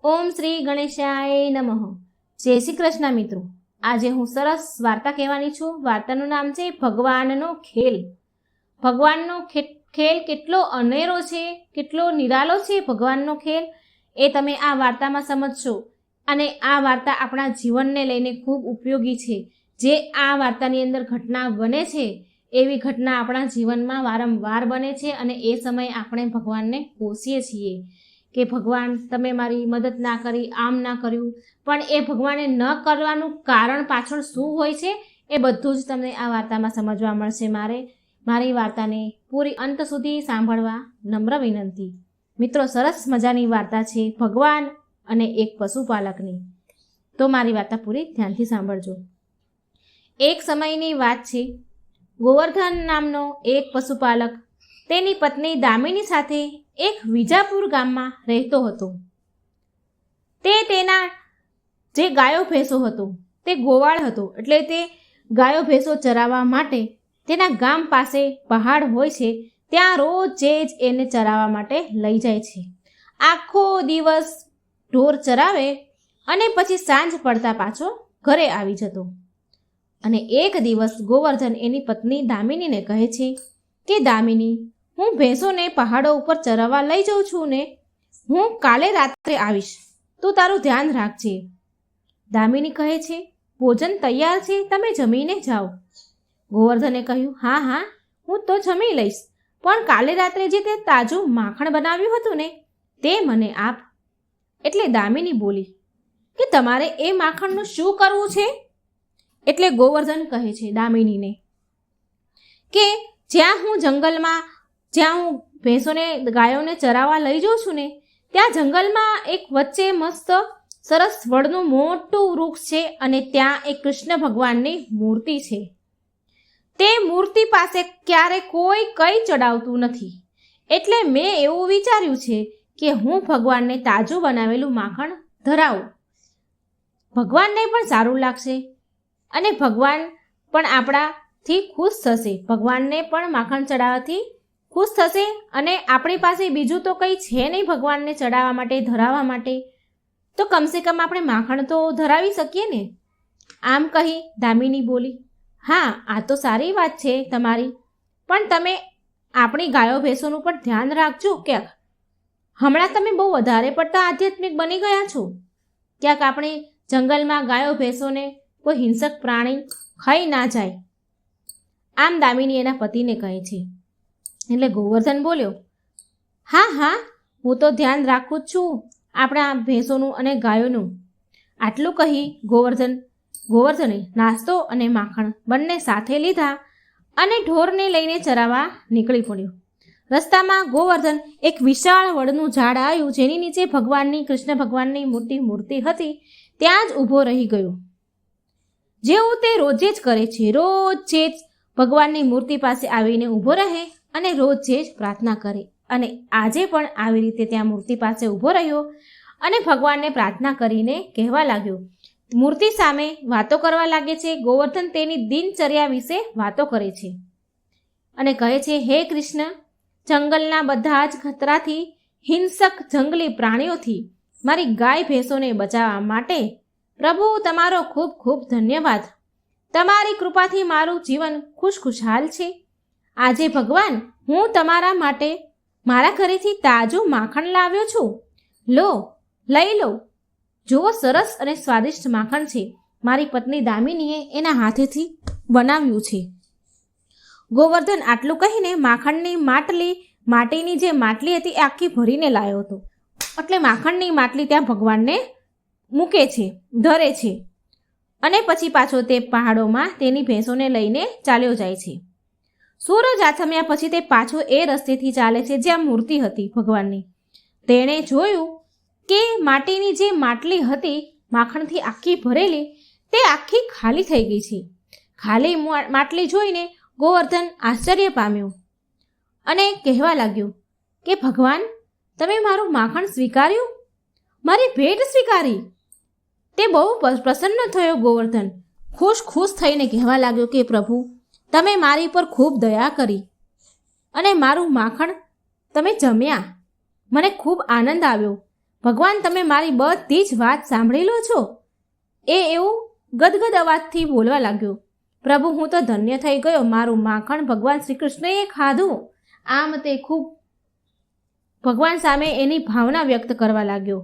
ઓમ શ્રી ગણેશાય નમઃ. જય શ્રી કૃષ્ણ મિત્રો. આજે હું સરસ વાર્તા કહેવાની છું. વાર્તાનું નામ છે ભગવાનનો ખેલ. ભગવાનનો ખેલ કેટલો અનેરો છે, કેટલો નિરાલો છે ભગવાનનો ખેલ, એ તમે આ વાર્તામાં સમજશો. અને આ વાર્તા આપણા જીવનને લઈને ખૂબ ઉપયોગી છે. જે આ વાર્તાની અંદર ઘટના બને છે એવી ઘટના આપણા જીવનમાં વારંવાર બને છે અને એ સમયે આપણે ભગવાનને કોસીએ છીએ કે ભગવાન તમે મારી મદદ ના કરી, આમ ના કર્યું. પણ એ ભગવાને ન કરવાનું કારણ પાછળ શું હોય છે એ બધું જ તમને આ વાર્તામાં સમજવા મળશે. મારી વાર્તાને પૂરી અંત સુધી સાંભળવા નમ્ર વિનંતી. મિત્રો, સરસ મજાની વાર્તા છે ભગવાન અને એક પશુપાલકની. તો મારી વાર્તા પૂરી ધ્યાનથી સાંભળજો. એક સમયની વાત છે. ગોવર્ધન નામનો એક પશુપાલક તેની પત્ની દામિની સાથે એક વિજાપુર ગામમાં રહેતો હતો. તે તેના જે ગાયો ભેંસો હતો તે ગોવાળ હતો, એટલે તે ગાયો ભેંસો ચરાવવા માટે તેના ગામ પાસે પહાડ હોય છે ત્યાં રોજે જ એને ચરાવવા માટે લઈ જાય છે. આખો દિવસ ઢોર ચરાવે અને પછી સાંજ પડતા પાછો ઘરે આવી જતો. અને એક દિવસ ગોવર્ધન એની પત્ની દામિનીને કહે છે કે દામિની, હું ભેંસોને પહાડો ઉપર ચરાવવા લઈ જાઉં છું ને, હું કાલે રાત્રે આવીશ, તું તારું ધ્યાન રાખજે. દામિની કહે છે, ભોજન તૈયાર છે, તમે જમીને જાઓ. ગોવર્ધને કહ્યું, હા હા, હું તો જમી લઈશ, પણ કાલે રાત્રે જે તે તાજું માખણ બનાવ્યું હતું ને તે મને આપ. એટલે દામિની બોલી કે તમારે એ માખણનું શું કરવું છે? એટલે ગોવર્ધન કહે છે દામિનીને કે જ્યાં હું જંગલમાં, જ્યાં હું ભેંસોને ગાયોને ચરાવવા લઈ જાઉં છું ને ત્યાં જંગલમાં એક વચ્ચે મસ્ત સરસ વડનું મોટું વૃક્ષ છે અને ત્યાં એક કૃષ્ણ ભગવાનની મૂર્તિ છે. તે મૂર્તિ પાસે ક્યારે કોઈ કંઈ ચડાવતું નથી. એટલે મેં એવું વિચાર્યું છે કે હું ભગવાનને તાજું બનાવેલું માખણ ધરાવું. ભગવાનને પણ સારું લાગશે અને ભગવાન પણ આપણાથી ખુશ થશે. ભગવાનને પણ માખણ ચડાવવાથી ખુશ થશે અને આપણી પાસે બીજું તો કંઈ છે નહીં ભગવાનને ચડાવવા માટે, ધરાવવા માટે, તો કમસે કમ આપણે માખણ તો ધરાવી શકીએ ને. આમ કહી દામિની બોલી, હા, આ તો સારી વાત છે તમારી, પણ તમે આપણી ગાયો ભેંસોનું પણ ધ્યાન રાખજો. ક્યાંક હમણાં તમે બહુ વધારે પડતા આધ્યાત્મિક બની ગયા છો. ક્યાંક આપણે જંગલમાં ગાયો ભેંસોને કોઈ હિંસક પ્રાણી ખાઈ ના જાય. આમ દામિની એના પતિને કહે છે. એટલે ગોવર્ધન બોલ્યો, હા હા, હું તો ધ્યાન રાખું જ છું આપણા ભેંસોનું અને ગાયોનું. આટલું કહી ગોવર્ધને નાસ્તો અને માખણ બંને સાથે લીધા અને ઢોરને લઈને ચરાવવા નીકળી પડ્યો. રસ્તામાં ગોવર્ધન એક વિશાળ વડનું ઝાડ આવ્યું જેની નીચે ભગવાનની, કૃષ્ણ ભગવાનની મોટી મૂર્તિ હતી. ત્યાં જ ઊભો રહી ગયો. જેવું તે રોજે જ કરે છે, રોજે જ ભગવાનની મૂર્તિ પાસે આવીને ઊભો રહે અને રોજે જ પ્રાર્થના કરે. અને આજે પણ આવી રીતે ત્યાં મૂર્તિ પાસે ઊભો રહ્યો અને ભગવાનને પ્રાર્થના કરીને કહેવા લાગ્યો. મૂર્તિ સામે વાતો કરવા લાગે છે. ગોવર્ધન તેની દિનચર્યા વિશે વાતો કરે છે અને કહે છે, હે કૃષ્ણ, જંગલના બધા જ ખતરાથી, હિંસક જંગલી પ્રાણીઓથી મારી ગાય ભેંસોને બચાવવા માટે પ્રભુ તમારો ખૂબ ખૂબ ધન્યવાદ. તમારી કૃપાથી મારું જીવન ખુશખુશાલ છે. આજે ભગવાન, હું તમારા માટે મારા ઘરેથી તાજું માખણ લાવ્યો છું. લો, લઈ લો. જુઓ, સરસ અને સ્વાદિષ્ટ માખણ છે. મારી પત્ની દામિનીએ એના હાથેથી બનાવ્યું છે. ગોવર્ધન આટલું કહીને માખણની માટીની જે માટલી હતી એ આખી ભરીને લાવ્યો હતો. એટલે માખણની માટલી ત્યાં ભગવાનને મૂકે છે, ધરે છે અને પછી પાછો તે પહાડોમાં તેની ભેંસોને લઈને ચાલ્યો જાય છે. સૂરજ આથમ્યા પછી તે પાછો એ રસ્તેથી ચાલે છે જ્યાં મૂર્તિ હતી ભગવાનની. તેણે જોયું કે માટીની જે માટલી હતી માખણથી આખી ભરેલી, તે આખી ખાલી થઈ ગઈ છે. ખાલી માટલી જોઈને ગોવર્ધન આશ્ચર્ય પામ્યો અને કહેવા લાગ્યો કે ભગવાન, તમે મારું માખણ સ્વીકાર્યું, મારી ભેટ સ્વીકારી. તે બહુ પ્રસન્ન થયો ગોવર્ધન. ખુશ થઈને કહેવા લાગ્યો કે પ્રભુ, તમે મારી પર ખૂબ દયા કરી અને મારું માખણ તમે જમ્યા. મને ખૂબ આનંદ આવ્યો. ભગવાન તમે મારી બધી જ વાત સાંભળી લો છો? એ એવું ગદગદ અવાજથી બોલવા લાગ્યો. પ્રભુ હું તો ધન્ય થઈ ગયો, મારું માખણ ભગવાન શ્રી કૃષ્ણએ ખાધું. આમ તે ખૂબ ભગવાન સામે એની ભાવના વ્યક્ત કરવા લાગ્યો.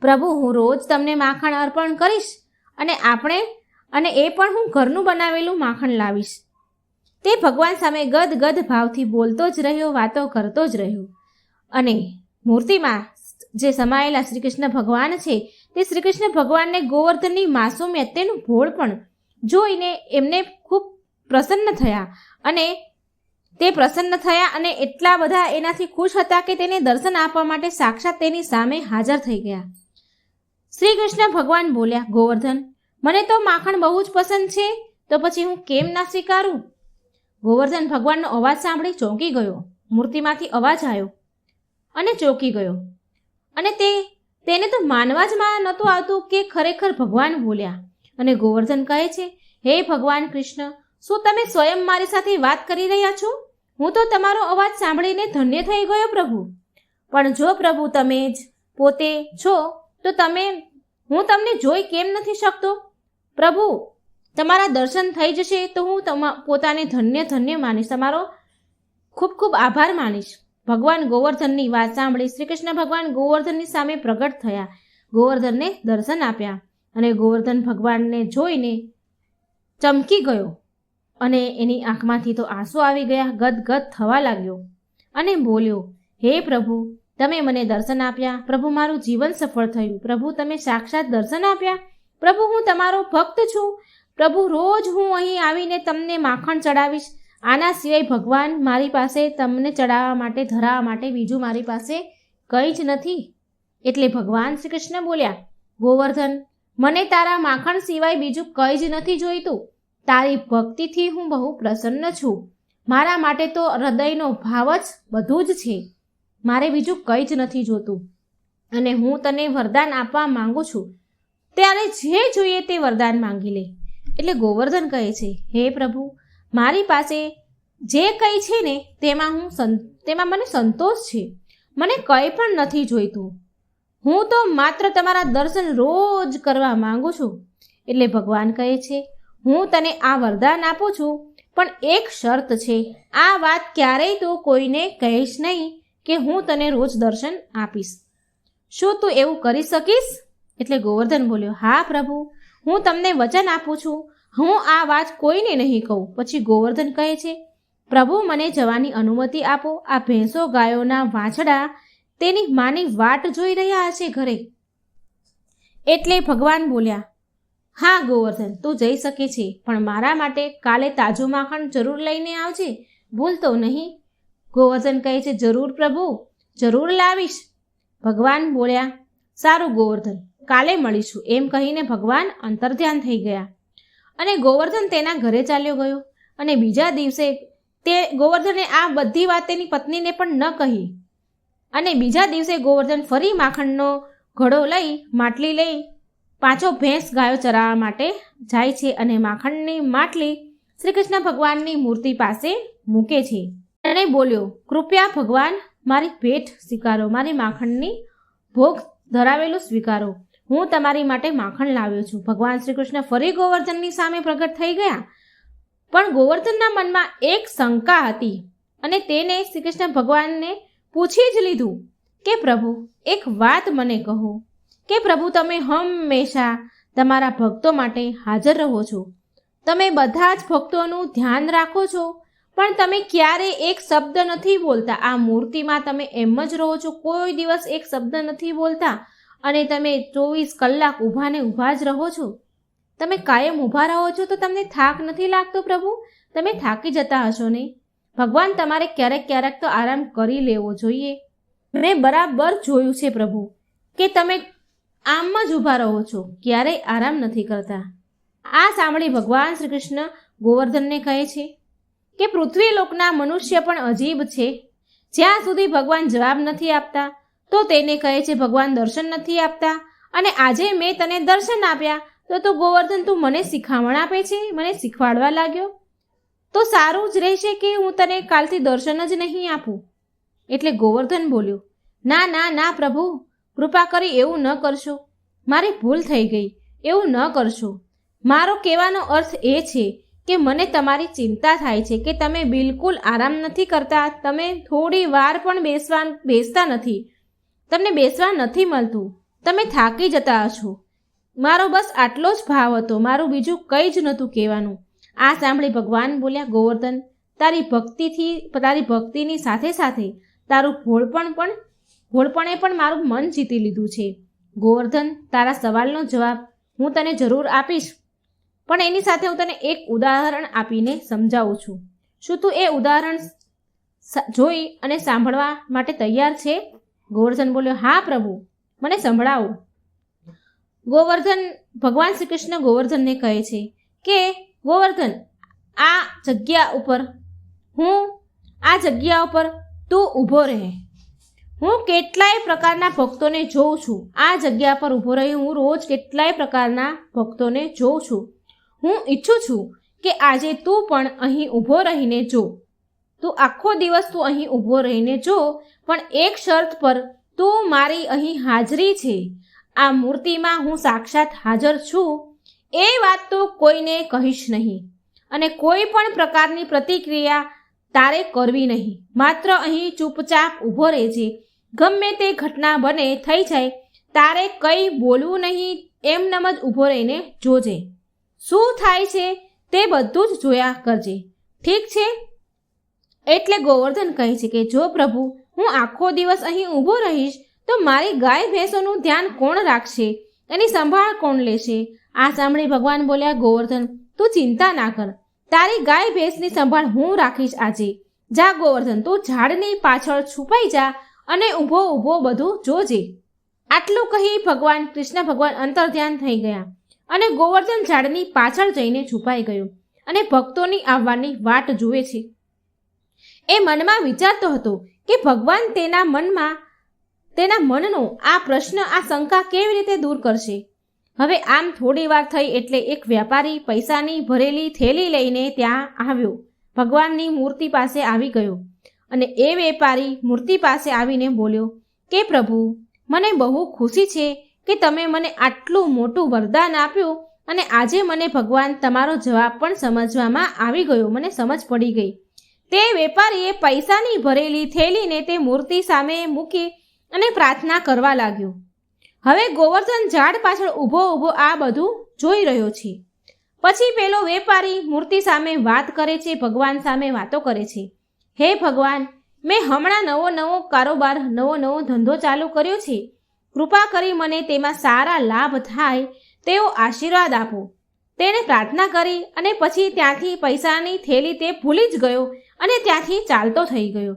પ્રભુ હું રોજ તમને માખણ અર્પણ કરીશ અને એ પણ હું ઘરનું બનાવેલું માખણ લાવીશ. તે ભગવાન સામે ગદગદ ભાવથી બોલતો જ રહ્યો, વાતો કરતો જ રહ્યો. અને મૂર્તિમાં જે સમાયેલા શ્રી કૃષ્ણ ભગવાન છે તે શ્રી કૃષ્ણ ભગવાનને ગોવર્ધનની માસૂમિયત, તેનું ભોળપણ જોઈને એમને ખૂબ પ્રસન્ન થયા અને એટલા બધા એનાથી ખુશ હતા કે તેને દર્શન આપવા માટે સાક્ષાત તેની સામે હાજર થઈ ગયા. શ્રી કૃષ્ણ ભગવાન બોલ્યા, ગોવર્ધન મને તો માખણ બહુ જ પસંદ છે, તો પછી હું કેમ ના સ્વીકારું? ગોવર્ધન ભગવાનનો અવાજ સાંભળી ચોંકી ગયો. મૂર્તિમાંથી અવાજ આવ્યો અને ચોંકી ગયો અને તેને તો માનવા જ નહોતું આવતું કે ખરેખર ભગવાન બોલ્યા. અને ગોવર્ધન કહે છે, હે ભગવાન કૃષ્ણ, શું તમે સ્વયં મારી સાથે વાત કરી રહ્યા છો? હું તો તમારો અવાજ સાંભળીને ધન્ય થઈ ગયો પ્રભુ. પણ જો પ્રભુ તમે જ પોતે છો તો હું તમને જોઈ કેમ નથી શકતો? પ્રભુ તમારા દર્શન થઈ જશે તો હું પોતાને ધન્ય માનીશ, તમારો ખૂબ ખૂબ આભાર માનીશ. ભગવાન ગોવર્ધનની વાત સાંભળી શ્રી કૃષ્ણ ભગવાન ગોવર્ધનની સામે પ્રગટ થયા, ગોવર્ધનને દર્શન આપ્યા અને ગોવર્ધન ભગવાનને જોઈને ચમકી ગયો અને એની આંખમાંથી તો આંસુ આવી ગયા, ગદગદ થવા લાગ્યો અને બોલ્યો, હે પ્રભુ તમે મને દર્શન આપ્યા, પ્રભુ મારું જીવન સફળ થયું, પ્રભુ તમે સાક્ષાત દર્શન આપ્યા, પ્રભુ હું તમારો ભક્ત છું, પ્રભુ રોજ હું અહીં આવીને તમને માખણ ચડાવીશ. આના સિવાય ભગવાન મારી પાસે તમને ચડાવવા માટે, ધરાવવા માટે બીજું મારી પાસે કંઈ જ નથી. એટલે ભગવાન શ્રી કૃષ્ણ બોલ્યા, ગોવર્ધન મને તારા માખણ સિવાય બીજું કંઈ જ નથી જોઈતું. તારી ભક્તિથી હું બહુ પ્રસન્ન છું. મારા માટે તો હૃદયનો ભાવ જ બધું જ છે. મારે બીજું કંઈ જ નથી જોતું અને હું તને વરદાન આપવા માંગુ છું. ત્યારે જે જોઈએ તે વરદાન માંગી લે. એટલે ગોવર્ધન કહે છે, હે પ્રભુ મારી પાસે જે કંઈ છે ને તેમાં મને સંતોષ છે. મને કંઈ પણ નથી જોઈતું. હું તો માત્ર તમારા દર્શન રોજ કરવા માંગુ છું. એટલે ભગવાન કહે છે, હું તને આ વરદાન આપું છું, પણ એક શરત છે. આ વાત ક્યારેય તું કોઈને કહીશ નહીં કે હું તને રોજ દર્શન આપીશ. શું તું એવું કરી શકીશ? એટલે ગોવર્ધન બોલ્યો, હા પ્રભુ હું તમને વચન આપું છું, હું આ વાત કોઈને નહીં કહું. પછી ગોવર્ધન કહે છે, પ્રભુ મને જવાની અનુમતિ આપો. આ ભેંસો ગાયોના વાછડા તેની માની વાટ જોઈ રહ્યા હશે ઘરે. એટલે ભગવાન બોલ્યા, હા ગોવર્ધન તું જઈ શકે છે, પણ મારા માટે કાલે તાજું માખણ જરૂર લઈને આવજે, ભૂલતો નહીં. ગોવર્ધન કહે છે, જરૂર પ્રભુ, જરૂર લાવીશ. ભગવાન બોલ્યા, સારું ગોવર્ધન કાલે મળીશું. એમ કહીને ભગવાન અંતર્ધ્યાન થઈ ગયા અને ગોવર્ધન તેના ઘરે ચાલ્યો ગયો. અને બીજા દિવસે ગોવર્ધને આ બધી વાત તેની પત્નીને પણ ન કહી. અને બીજા દિવસે ગોવર્ધન ફરી માખણનો ઘડો લઈ, માટલી લઈ પાંચો ભેંસ ગાયો ચરાવવા માટે જાય છે અને માખણની માટલી શ્રી કૃષ્ણ ભગવાનની મૂર્તિ પાસે મૂકે છે અને બોલ્યો, કૃપયા ભગવાન મારી ભેટ સ્વીકારો, મારી માખણની ભોગ ધરાવેલું સ્વીકારો. હું તમારી માટે માખણ લાવ્યો છું. ભગવાન શ્રી કૃષ્ણ ફરી ગોવર્ધનની સામે પ્રગટ થઈ ગયા. પણ ગોવર્ધનના મનમાં એક શંકા હતી અને તેને શ્રી કૃષ્ણ ભગવાનને પૂછી જ લીધું કે પ્રભુ એક વાત મને કહો કે પ્રભુ તમે હંમેશા તમારા ભક્તો માટે હાજર રહો છો, તમે બધા જ ભક્તોનું ધ્યાન રાખો છો, પણ તમે ક્યારે એક શબ્દ નથી બોલતા. આ મૂર્તિમાં તમે એમ જ રહો છો, કોઈ દિવસ એક શબ્દ નથી બોલતા અને તમે 24 કલાક ઊભા જ રહો છો. તમે કાયમ ઊભા રહો છો તો તમને થાક નથી લાગતો પ્રભુ? તમે થાકી જતા હશો નહીં? ભગવાન તમારે ક્યારેક તો આરામ કરી લેવો જોઈએ. મેં બરાબર જોયું છે પ્રભુ કે તમે આમ જ ઊભા રહો છો, ક્યારેય આરામ નથી કરતા. આ સાંભળી ભગવાન શ્રી કૃષ્ણ ગોવર્ધનને કહે છે કે પૃથ્વી લોકના મનુષ્ય પણ અજીબ છે. જ્યાં સુધી ભગવાન જવાબ નથી આપતા તો તેને કહે છે ભગવાન દર્શન નથી આપતા. અને આજે મેં તને દર્શન આપ્યા તો ગોવર્ધન તું મને શિખામણ આપે છે, મને શીખવાડવા લાગ્યો. તો સારું જ રહેશે કે હું તને કાલથી દર્શન જ નહીં આપું. એટલે ગોવર્ધન બોલ્યો, ના ના ના પ્રભુ, કૃપા કરી એવું ન કરશો. મારી ભૂલ થઈ ગઈ, એવું ન કરશો. મારો કહેવાનો અર્થ એ છે કે મને તમારી ચિંતા થાય છે કે તમે બિલકુલ આરામ નથી કરતા, તમે થોડી વાર પણ બેસતા નથી, તમને બેસવા નથી મળતું, તમે થાકી જતા હશો. મારો બસ આટલો જ ભાવ હતો, મારું બીજું કંઈ જ નહોતું કહેવાનું. આ સાંભળી ભગવાન બોલ્યા, ગોવર્ધન, તારી ભક્તિની સાથે સાથે તારું ભોળપણે પણ મારું મન જીતી લીધું છે. ગોવર્ધન, તારા સવાલનો જવાબ હું તને જરૂર આપીશ, પણ એની સાથે હું તને એક ઉદાહરણ આપીને સમજાવું છું. શું તું એ ઉદાહરણ જોઈ અને સાંભળવા માટે તૈયાર છે? ગોવર્ધન બોલ્યો, હા પ્રભુ, મને સંભળાવો. ભગવાન શ્રી કૃષ્ણ ગોવર્ધનને કહે છે કે ગોવર્ધન, આ જગ્યા ઉપર તું ઊભો રહે. હું કેટલાય પ્રકારના ભક્તોને જોઉં છું. આ જગ્યા પર ઊભો રહી હું રોજ કેટલાય પ્રકારના ભક્તોને જોઉં છું. હું ઈચ્છું છું કે આજે તું પણ અહીં ઊભો રહીને જો. તું આખો દિવસ તું અહીં ઊભો રહીને જો, પણ એક શરત પર, તું મારી અહીં હાજરી છે, આ મૂર્તિમાં હું સાક્ષાત હાજર છું, એ વાત તો કોઈને કહીશ નહીં, અને કોઈ પણ પ્રકારની પ્રતિક્રિયા તારે કરવી નહીં. માત્ર અહીં ચૂપચાપ ઊભો રહેજે. ગમે તે ઘટના બને થઈ જાય, તારે કંઈ બોલવું નહીં, એમનેમ જ ઊભો રહીને જોજે. શું થાય છે તે બધું જ જોયા કરજે, ઠીક છે? એટલે ગોવર્ધન કહે છે કે જો પ્રભુ, હું આખો દિવસ અહીં ઊભો રહીશ તો મારી ગાય ભેંસોનું ધ્યાન કોણ રાખશે, એની સંભાળ કોણ લેશે? આ સાંભળી ભગવાન બોલ્યા, ગોવર્ધન, તું ચિંતા ના કર, તારી ગાય ભેંસની સંભાળ હું રાખીશ આજે. જા ગોવર્ધન, તું ઝાડની પાછળ છુપાઈ જા અને ઊભો ઊભો બધું જોજે. આટલું કહી કૃષ્ણ ભગવાન અંતર્ધ્યાન થઈ ગયા અને ગોવર્ધન ઝાડની પાછળ જઈને છુપાઈ ગયો અને ભક્તોની આવવાની વાટ જુએ છે. એ મનમાં વિચારતો હતો કે ભગવાન તેના મનનો આ પ્રશ્ન, આ શંકા કેવી રીતે દૂર કરશે. હવે આમ થોડી વાર થઈ એટલે એક વ્યાપારી પૈસાની ભરેલી થેલી લઈને ત્યાં આવ્યો, ભગવાનની મૂર્તિ પાસે આવી ગયો અને એ વેપારી મૂર્તિ પાસે આવીને બોલ્યો કે પ્રભુ, મને બહુ ખુશી છે કે તમે મને આટલું મોટું વરદાન આપ્યું અને આજે મને ભગવાન તમારો જવાબ પણ સમજવામાં આવી ગયો, મને સમજ પડી ગઈ. તે વેપારીએ પૈસાની ભરેલી થેલીને તે મૂર્તિ સામે મૂકી અને પ્રાર્થના કરવા લાગ્યો. હવે ગોવર્ધન ઝાડ પાછળ ઊભો આ બધું જોઈ રહ્યો છે. પછી પેલો વેપારી મૂર્તિ સામે વાત કરે છે, ભગવાન સામે વાતો કરે છે. હે ભગવાન, મેં હમણાં નવો કારોબાર, નવો ધંધો ચાલુ કર્યો છે. કૃપા કરી મને તેમાં સારા લાભ થાય તેવો આશીર્વાદ આપો. તેણે પ્રાર્થના કરી અને પછી ત્યાંથી પૈસાની થેલી તે ભૂલી જ ગયો અને ત્યાંથી ચાલતો થઈ ગયો.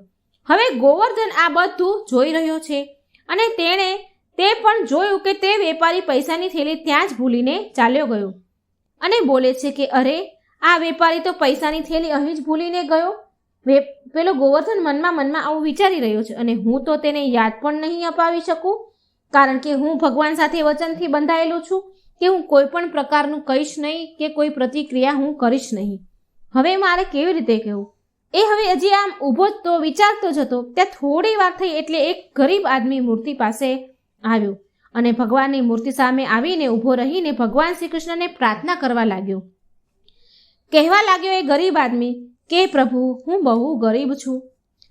હવે ગોવર્ધન આ બધું જોઈ રહ્યો છે અને તેણે તે પણ જોયું કે તે વેપારી પૈસાની થેલી ત્યાં જ ભૂલીને ચાલ્યો ગયો અને બોલે છે કે અરે, આ વેપારી તો પૈસાની થેલી અહીં જ ભૂલીને ગયો. પેલો ગોવર્ધન મનમાં આવું વિચારી રહ્યો છે અને હું તો તેને યાદ પણ નહીં અપાવી શકું, કારણ કે હું ભગવાન સાથે વચનથી બંધાયેલું છું કે હું કોઈ પણ પ્રકારનું કહીશ નહીં કે કોઈ પ્રતિક્રિયા હું કરીશ નહીં. હવે મારે કેવી રીતે કહેવું? એ હવે હજી આમ ઊભો જ તો વિચારતો જ હતો. ત્યાં થોડી વાર થઈ એટલે એક ગરીબ આદમી મૂર્તિ પાસે આવ્યો અને ભગવાનની મૂર્તિ સામે આવીને ઊભો રહીને ભગવાન શ્રી કૃષ્ણને પ્રાર્થના કરવા લાગ્યો. કહેવા લાગ્યો એ ગરીબ આદમી કે પ્રભુ, હું બહુ ગરીબ છું,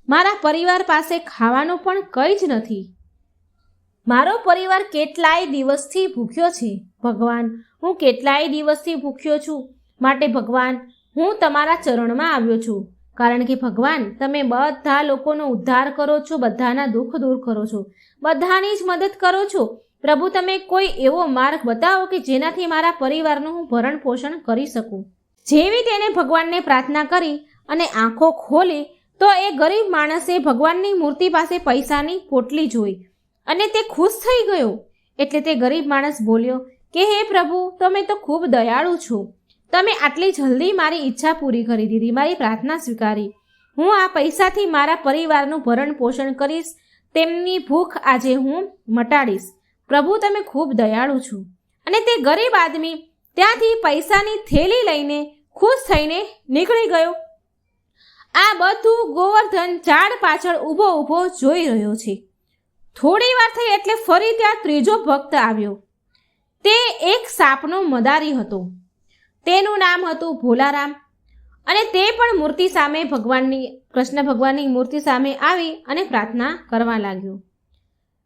મારા પરિવાર પાસે ખાવાનું પણ કંઈ જ નથી, મારો પરિવાર કેટલાય દિવસથી ભૂખ્યો છે. ભગવાન, હું કેટલાય દિવસથી ભૂખ્યો છું, માટે ભગવાન, હું તમારા ચરણમાં આવ્યો છું, કારણ કે ભગવાન, તમે બધા લોકોનો ઉદ્ધાર કરો છો, બધાના દુઃખ દૂર કરો છો, બધાની જ મદદ કરો છો. પ્રભુ, તમે કોઈ એવો માર્ગ બતાવો કે જેનાથી મારા પરિવારનું હું ભરણ પોષણ કરી શકું. જેવી તેને ભગવાનને પ્રાર્થના કરી અને આંખો ખોલી તો એ ગરીબ માણસે ભગવાનની મૂર્તિ પાસે પૈસાની પોટલી જોઈ અને તે ખુશ થઈ ગયો. એટલે તે ગરીબ માણસ બોલ્યો કે હે પ્રભુ, તમે તો ખૂબ દયાળુ છો, તમે આટલી જલ્દી મારી ઈચ્છા પૂરી કરી દીધી, મારી પ્રાર્થના સ્વીકારી. હું આ પૈસાથી મારા પરિવારનું ભરણ પોષણ કરીશ, તેમની ભૂખ આજે હું મટાડીશ. પ્રભુ, તમે ખૂબ દયાળુ છો. અને તે ગરીબ આદમી ત્યાંથી પૈસાની થેલી લઈને ખુશ થઈને નીકળી ગયો. આ બધું ગોવર્ધન ઝાડ પાછળ ઊભો જોઈ રહ્યો છે. થોડી વાર થઈ એટલે ફરી ત્યાં ત્રીજો ભક્ત આવ્યો. તે એક સાપનો મદારી હતો. તેનું નામ હતું ભોલારામ અને તે પણ મૂર્તિ સામે કૃષ્ણ ભગવાનની મૂર્તિ સામે આવી અને પ્રાર્થના કરવા લાગ્યો.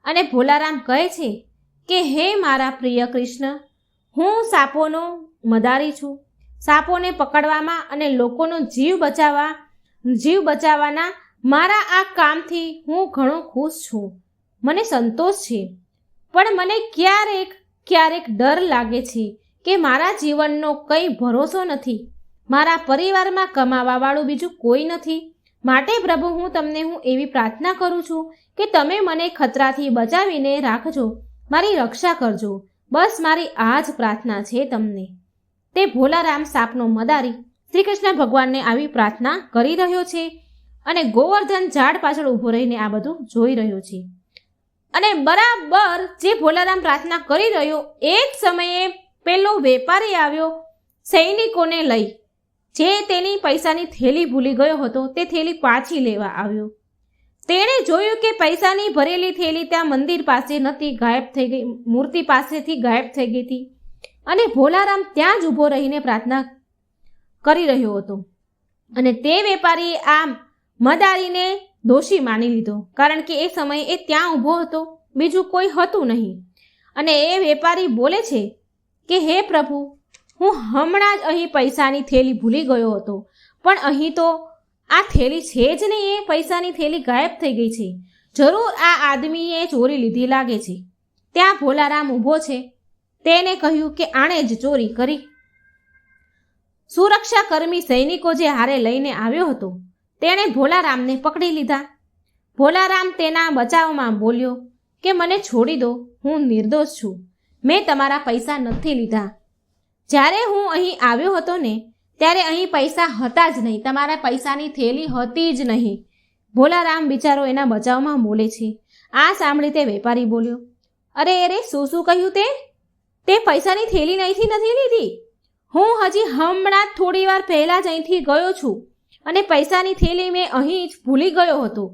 અને ભોલારામ કહે છે કે હે મારા પ્રિય કૃષ્ણ, હું સાપોનો મદારી છું. સાપોને પકડવામાં અને લોકોનો જીવ બચાવવાના મારા આ કામથી હું ઘણો ખુશ છું. મને સંતોષ છે, પણ મને ક્યારેક ડર લાગે છે કે મારા જીવનનો કંઈ ભરોસો નથી. મારા પરિવારમાં કમાવાવાળું બીજું કોઈ નથી. માટે પ્રભુ, હું એવી પ્રાર્થના કરું છું કે તમે મને ખતરાથી બચાવીને રાખજો, મારી રક્ષા કરજો. બસ મારી આ જ પ્રાર્થના છે તમને. તે ભોલારામ સાપનો મદારી શ્રી કૃષ્ણ ભગવાનને આવી પ્રાર્થના કરી રહ્યો છે અને ગોવર્ધન ઝાડ પાછળ ઊભો રહીને આ બધું જોઈ રહ્યો છે. અને બરાબર જે ભોલારામ પ્રાર્થના કરી રહ્યો એ જ સમયે પેલો વેપારી આવ્યો સૈનિકોને લઈ. જે તેની પૈસાની થેલી ભૂલી ગયો હતો તે થેલી પાછી લેવા આવ્યો. તેણે જોયું કે પૈસાની ભરેલી થેલી ત્યાં મંદિર પાસે નથી, ગાયબ થઈ ગઈ, મૂર્તિ પાસેથી ગાયબ થઈ ગઈ હતી. અને ભોલારામ ત્યાં જ ઊભો રહીને પ્રાર્થના કરી રહ્યો હતો. અને તે વેપારીએ આ મદારીને દોષી માની લીધો, કારણ કે એ સમયે એ ત્યાં ઊભો હતો, બીજું કોઈ હતું નહીં. અને એ વેપારી બોલે છે કે હે પ્રભુ, હું હમણાં જ અહીં પૈસાની થેલી ભૂલી ગયો હતો, પણ અહીં તો આ થેલી છે જ નહીં. એ પૈસાની થેલી ગાયબ થઈ ગઈ છે. જરૂર આ આદમીએ ચોરી લીધી લાગે છે. ત્યાં ભોલારામ ઊભો છે. તેને કહ્યું કે આણે જ ચોરી કરી. સુરક્ષા કર્મી સૈનિકો જે હારે લઈને આવ્યો હતો તેણે ભોલારામને પકડી લીધા. ભોલારામ તેના બચાવમાં બોલ્યો કે મને છોડી દો, હું નિર્દોષ છું. મેં તમારા પૈસા નથી લીધા. જ્યારે હું અહીં આવ્યો હતો ને ત્યારે અહીં પૈસા હતા જ નહીં, તમારા પૈસાની થેલી હતી જ નહીં. ભોલારામ બિચારો એના બચાવમાં બોલે છે. આ સાંભળી તે વેપારી બોલ્યો, અરે શું કહ્યું તે પૈસાની થેલી નથી લીધી. હું હજી હમણાં થોડી વાર પહેલાં જ અહીંથી ગયો છું અને પૈસાની થેલી મેં અહીં જ ભૂલી ગયો હતો.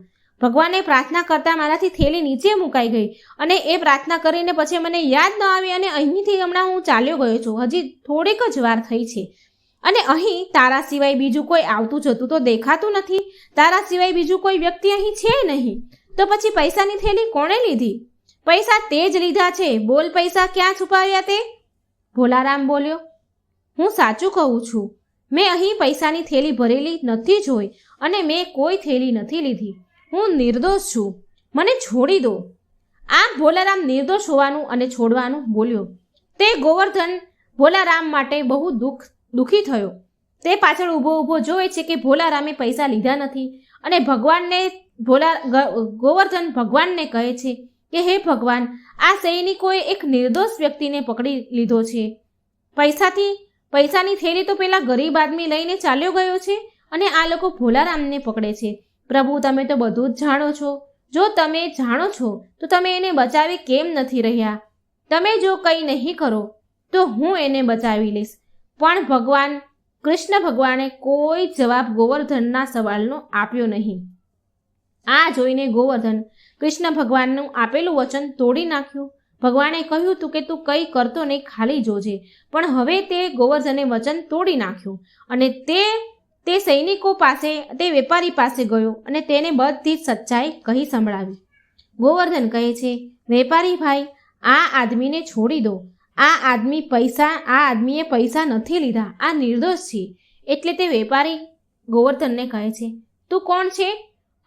ભગવાને પ્રાર્થના કરતાં મારાથી થેલી નીચે મુકાઈ ગઈ અને એ પ્રાર્થના કરીને પછી મને યાદ ન આવી અને અહીંથી હમણાં હું ચાલ્યો ગયો છું. હજી થોડીક જ વાર થઈ છે અને અહીં તારા સિવાય બીજું કોઈ આવતું જતું તો દેખાતું નથી. તારા સિવાય બીજું કોઈ વ્યક્તિ અહીં છે નહીં. તો પછી પૈસાની થેલી કોણે લીધી? પૈસા તે જ લીધા છે. બોલ, પૈસા ક્યાં છુપાવ્યા તે? ભોલારામ બોલ્યો, હું સાચું કહું છું. મેં અહીં પૈસાની થેલી ભરેલી નથી જોઈ અને મેં કોઈ થેલી નથી લીધી. હું નિર્દોષ છું. મને છોડી દો. આમ ભોલારામ નિર્દોષ હોવાનું અને છોડવાનું બોલ્યો. તે ગોવર્ધન ભોલારામ માટે બહુ દુઃખી થયો. તે પાછળ ઊભો જોવે છે કે ભોલારામે પૈસા લીધા નથી અને ગોવર્ધન ભગવાનને કહે છે કે હે ભગવાન, આ સૈનિકોએ એક નિર્દોષ વ્યક્તિને પકડી લીધો છે. પૈસાની થેલી તો પેલા ગરીબ આદમી લઈને ચાલ્યો ગયો છે અને આ લોકો ભોલારામને પકડે છે. પ્રભુ, તમે તો બધું જ જાણો છો. જો તમે જાણો છો તો તમે એને બચાવી કેમ નથી રહ્યા? તમે જો કંઈ નહીં કરો તો હું એને બચાવી લઈશ. પણ કૃષ્ણ ભગવાને કોઈ જવાબ ગોવર્ધનના સવાલનો આપ્યો નહીં. આ જોઈને ગોવર્ધન કૃષ્ણ ભગવાનનું આપેલું વચન તોડી નાખ્યું. ભગવાને કહ્યું હતું કે તું કંઈ કરતો નહીં, ખાલી જોજે. પણ હવે તે ગોવર્ધને વચન તોડી નાખ્યું અને તે સૈનિકો પાસે, તે વેપારી પાસે ગયો અને તેને બધી જ સચ્ચાઈ કહી સંભળાવી. ગોવર્ધન કહે છે, વેપારી ભાઈ, આ આદમીને છોડી દો. આ આદમીએ પૈસા નથી લીધા. આ નિર્દોષ છે. એટલે તે વેપારી ગોવર્ધનને કહે છે, તું કોણ છે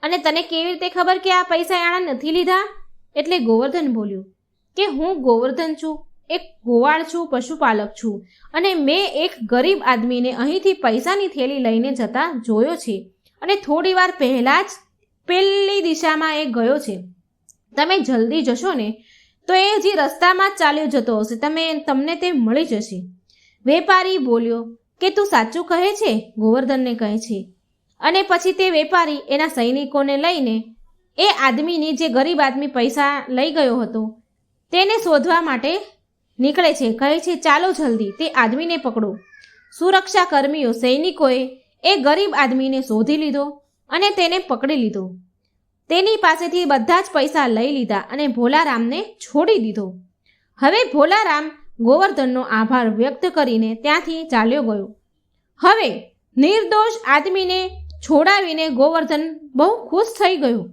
અને તને કેવી રીતે ખબર કે આ પૈસા એણે નથી લીધા? એટલે ગોવર્ધન બોલ્યો કે હું ગોવર્ધન છું, એક ગોવાળ છું, પશુપાલક છું અને મેં એક ગરીબ આદમીને અહીંથી પૈસાની થેલી લઈને જતા જોયો છે અને થોડી વાર પહેલાં જ પેલી દિશામાં એ ગયો છે. તમે જલ્દી જશો ને તો એ હજી રસ્તામાં જ ચાલ્યો જતો હશે. તમને તે મળી જશે. વેપારી બોલ્યો કે તું સાચું કહે છે? ગોવર્ધનને કહે છે. અને પછી તે વેપારી એના સૈનિકોને લઈને એ આદમીની, જે ગરીબ આદમી પૈસા લઈ ગયો હતો, તેને શોધવા માટે નીકળે છે. કહે છે, ચાલો જલ્દી તે આદમીને પકડો. સુરક્ષા કર્મીઓ, સૈનિકોએ એ ગરીબ આદમીને શોધી લીધો અને તેને પકડી લીધો. તેની પાસેથી બધા જ પૈસા લઈ લીધા અને ભોલારામને છોડી દીધો. હવે ભોલારામ ગોવર્ધનનો આભાર વ્યક્ત કરીને ત્યાંથી ચાલ્યો ગયો. હવે નિર્દોષ આદમીને છોડાવીને ગોવર્ધન બહુ ખુશ થઈ ગયો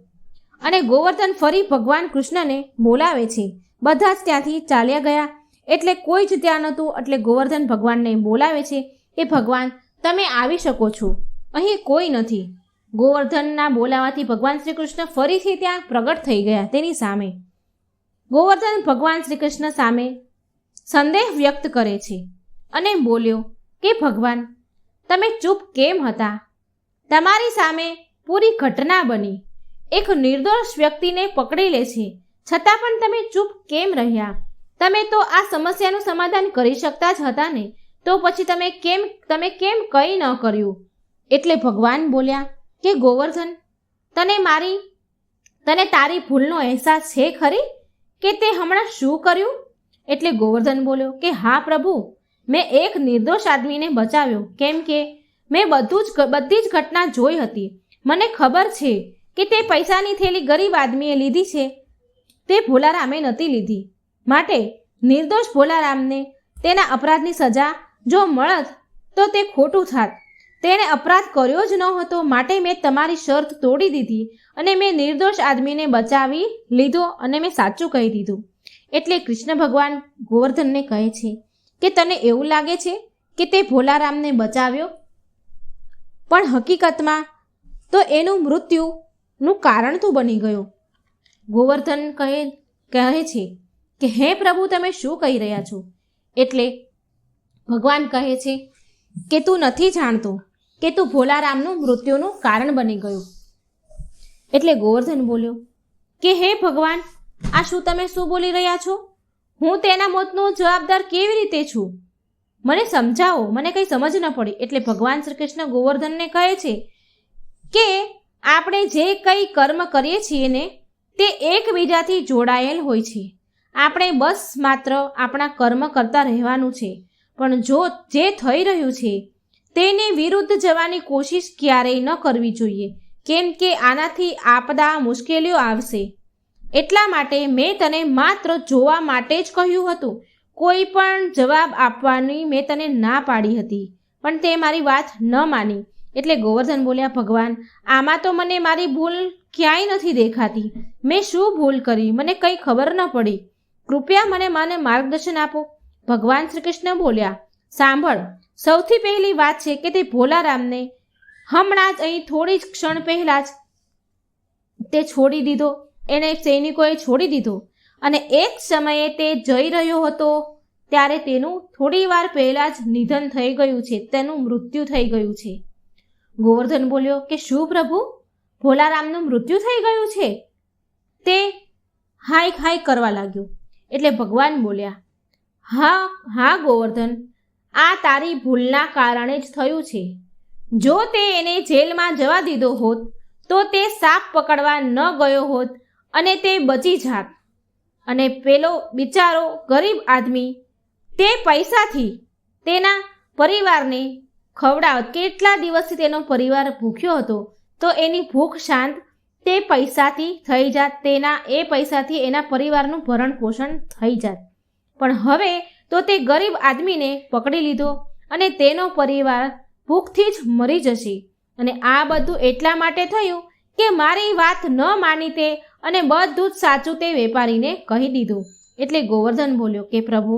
અને ગોવર્ધન ફરી ભગવાન કૃષ્ણને બોલાવે છે. બધા જ ત્યાંથી ચાલ્યા ગયા એટલે કોઈ જ ત્યાં નહોતું. એટલે ગોવર્ધન ભગવાનને બોલાવે છે કે ભગવાન તમે આવી શકો છો, અહીં કોઈ નથી. ગોવર્ધનના બોલાવાથી ભગવાન શ્રી કૃષ્ણ ફરીથી ત્યાં પ્રગટ થઈ ગયા તેની સામે. ગોવર્ધન ભગવાન શ્રી કૃષ્ણ સામે સંદેહ વ્યક્ત કરે છે અને બોલ્યો કે ભગવાન તમે ચૂપ કેમ હતા? તમારી સામે પૂરી ઘટના બની. એક નિર્દોષ વ્યક્તિને પકડી લે છે છતાં પણ તમે ચૂપ કેમ રહ્યા? તમે તો આ સમસ્યાનું સમાધાન કરી શકતા જ હતા ને, તો પછી તમે કેમ કંઈ ન કર્યું? એટલે ભગવાન બોલ્યા કે ગોવર્ધન તને તારી ભૂલનો અહેસાસ છે ખરી કે તે હમણાં શું કર્યું? એટલે ગોવર્ધન બોલ્યો કે હા પ્રભુ, મેં એક નિર્દોષ આદમીને બચાવ્યો, કેમ કે મેં બધી જ ઘટના જોઈ હતી. મને ખબર છે કે તે પૈસાની થેલી ગરીબ આદમીએ લીધી છે, તે ભોલારામે નહોતી લીધી. માટે નિર્દોષ ભોલારામને તેના અપરાધની સજા જો મળત તો તે ખોટું થાત. તેણે અપરાધ કર્યો જ ન હતો, માટે મેં તમારી શરત તોડી દીધી અને મેં નિર્દોષ આદમીને બચાવી લીધો અને મેં સાચું કહી દીધું. એટલે કૃષ્ણ ભગવાન ગોવર્ધનને કહે છે કે તને એવું લાગે છે કે તે ભોલારામને બચાવ્યો, પણ હકીકતમાં તો એનું મૃત્યુનું કારણ તો બની ગયો. ગોવર્ધન કહે છે કે હે પ્રભુ તમે શું કહી રહ્યા છો? એટલે ભગવાન કહે છે કે તું નથી જાણતો કે તું ભોલારામનું મૃત્યુનું કારણ બની ગયું. એટલે ગોવર્ધન બોલ્યો કે હે ભગવાન આ તમે શું બોલી રહ્યા છો? હું તેના મોતનો જવાબદાર કેવી રીતે છું? મને સમજાવો, મને કંઈ સમજ ન પડી. એટલે ભગવાન શ્રી કૃષ્ણ ગોવર્ધનને કહે છે કે આપણે જે કંઈ કર્મ કરીએ છીએ ને તે એકબીજાથી જોડાયેલ હોય છે. આપણે બસ માત્ર આપણા કર્મ કરતા રહેવાનું છે, પણ જો જે થઈ રહ્યું છે તેની વિરુદ્ધ જવાની કોશિશ ક્યારેય ન કરવી જોઈએ, કેમ કે આનાથી આપદા મુશ્કેલીઓ આવશે. એટલા માટે મેં તને માત્ર જોવા માટે જ કહ્યું હતું. કોઈ પણ જવાબ આપવાની મેં તને ના પાડી હતી, પણ તે મારી વાત ન માની. એટલે ગોવર્ધન બોલ્યા ભગવાન આમાં તો મને મારી ભૂલ ક્યાંય નથી દેખાતી. મેં શું ભૂલ કરી? મને કંઈ ખબર ન પડી. કૃપયા મને માર્ગદર્શન આપો. ભગવાન શ્રી કૃષ્ણ બોલ્યા સાંભળ, સૌથી પહેલી વાત છે કે તે ભોલારામને હમણાં જ અહીં થોડી જ ક્ષણ પહેલાં જ તે છોડી દીધો. એને સૈનિકોએ છોડી દીધો અને એક સમયે તે જઈ રહ્યો હતો ત્યારે તેનું થોડી વાર પહેલાં જ નિધન થઈ ગયું છે, તેનું મૃત્યુ થઈ ગયું છે. ગોવર્ધન બોલ્યો કે શું પ્રભુ, ભોલારામનું મૃત્યુ થઈ ગયું છે? તે હાય કરવા લાગ્યો. એટલે ભગવાન બોલ્યા હા ગોવર્ધન, આ તારી ભૂલના કારણે જ થયું છે. જો તે એને જેલમાં જવા દીધો હોત તો તે સાપ પકડવા ન ગયો હોત અને તે બચી જાત, અને પેલો બિચારો ગરીબ આદમી તે પૈસાથી તેના પરિવારને ખવડાવત. કેટલા દિવસથી તેનો પરિવાર ભૂખ્યો હતો, તો એની ભૂખ શાંત તે પૈસાથી થઈ જાત. એ પૈસાથી એના પરિવારનું ભરણ પોષણ થઈ જાત. પણ હવે તો તે ગરીબ આદમીને પકડી લીધો અને તેનો પરિવાર ભૂખથી જ મરી જશે. અને આ બધું એટલા માટે થયું કે મારી વાત ન માની તે અને બધું જ સાચું તે વેપારીને કહી દીધું. એટલે ગોવર્ધન બોલ્યો કે પ્રભુ,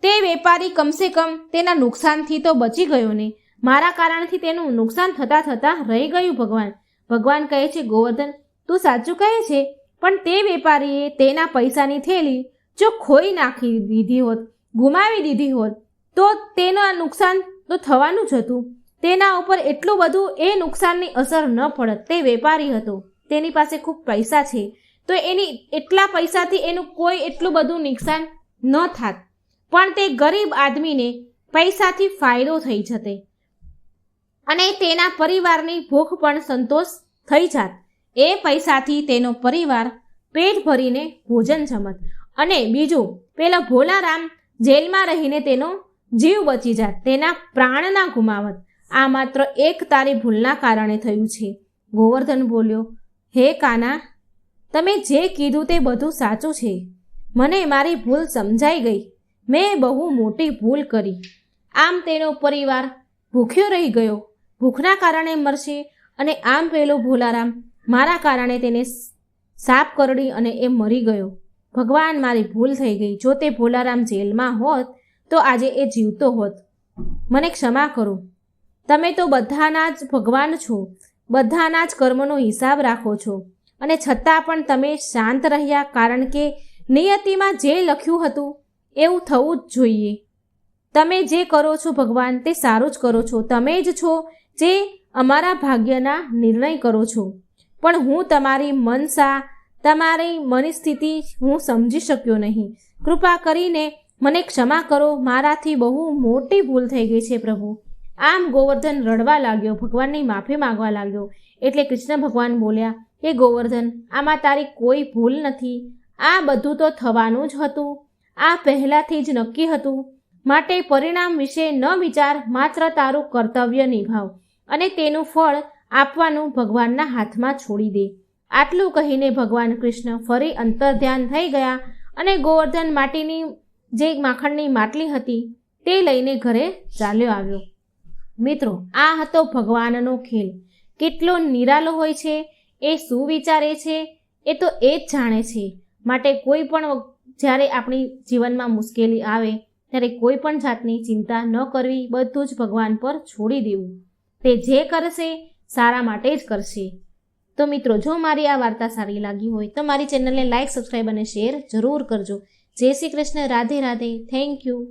તે વેપારી કમસે કમ તેના નુકસાનથી તો બચી ગયો ને, મારા કારણથી તેનું નુકસાન થતાં રહી ગયું. ભગવાન કહે છે ગોવર્ધન તું સાચું કહે છે, પણ તે વેપારીએ તેના પૈસાની થેલી જો ખોઈ નાખી દીધી હોત, ગુમાવી દીધી હોત, તો તેના નુકસાન તો થવાનું જ હતું. તેના ઉપર એટલું બધું એ નુકસાનની અસર ન પડત. તે વેપારી હતો, તેની પાસે ખૂબ પૈસા છે, તો એની એટલા પૈસાથી એનું કોઈ એટલું બધું નુકસાન ન થાત. પણ તે ગરીબ આદમીને પૈસાથી ફાયદો થઈ જતે અને તેના પરિવારની ભૂખ પણ સંતોષ થઈ જાત. એ પૈસાથી તેનો પરિવાર પેટ ભરીને ભોજન જમત. અને બીજું, પેલો ભોલારામ જેલમાં રહીને તેનો જીવ બચી જાત, તેના પ્રાણ ના ગુમાવત. આ માત્ર એક તારી ભૂલના કારણે થયું છે. ગોવર્ધન બોલ્યો હે કાના, તમે જે કીધું તે બધું સાચું છે. મને મારી ભૂલ સમજાઈ ગઈ. મેં બહુ મોટી ભૂલ કરી. આમ તેનો પરિવાર ભૂખ્યો રહી ગયો, ભૂખના કારણે મરશે. અને આમ પેલો ભોલારામ મારા કારણે તેને સાપ કરડી અને એ મરી ગયો. ભગવાન, મારી ભૂલ થઈ ગઈ. જો તે ભોલારામ જેલમાં હોત તો આજે એ જીવતો હોત. મને ક્ષમા કરો. તમે તો બધાના જ ભગવાન છો, બધાના જ કર્મનો હિસાબ રાખો છો. અને છતાં પણ તમે શાંત રહ્યા, કારણ કે નિયતિમાં જે લખ્યું હતું એવું થવું જ જોઈએ. તમે જે કરો છો ભગવાન, તે સારું જ કરો છો. તમે જ છો જે અમારા ભાગ્યના નિર્ણય કરો છો. પણ હું તમારી મનસા, તમારી મનસ્થિતિ હું સમજી શક્યો નહીં. કૃપા કરીને મને ક્ષમા કરો. મારાથી બહુ મોટી ભૂલ થઈ ગઈ છે પ્રભુ. આમ ગોવર્ધન રડવા લાગ્યો, ભગવાનની માફી માંગવા લાગ્યો. એટલે કૃષ્ણ ભગવાન બોલ્યા કે ગોવર્ધન, આમાં તારી કોઈ ભૂલ નથી. આ બધું તો થવાનું જ હતું. આ પહેલાંથી જ નક્કી હતું. માટે પરિણામ વિશે ન વિચાર, માત્ર તારું કર્તવ્ય નિભાવ અને તેનું ફળ આપવાનું ભગવાનના હાથમાં છોડી દે. આટલું કહીને ભગવાન કૃષ્ણ ફરી અંતર્ધ્યાન થઈ ગયા અને ગોવર્ધન માટીની જે માખણની માટલી હતી તે લઈને ઘરે ચાલ્યો આવ્યો. મિત્રો, આ હતો ભગવાનનો ખેલ. કેટલો નિરાલો હોય છે, એ શું વિચારે છે એ તો એ જ જાણે છે. માટે કોઈ પણ જ્યારે આપણી જીવનમાં મુશ્કેલી આવે ત્યારે કોઈ પણ જાતની ચિંતા ન કરવી, બધું જ ભગવાન પર છોડી દેવું. તે જે કરશે સારા માટે જ કરશે. તો મિત્રો, જો મારી આ વાર્તા સારી લાગી હોય તો મારી ચેનલને લાઇક, સબસ્ક્રાઈબ અને શેર જરૂર કરજો. જય શ્રી કૃષ્ણ. રાધે રાધે. Thank you.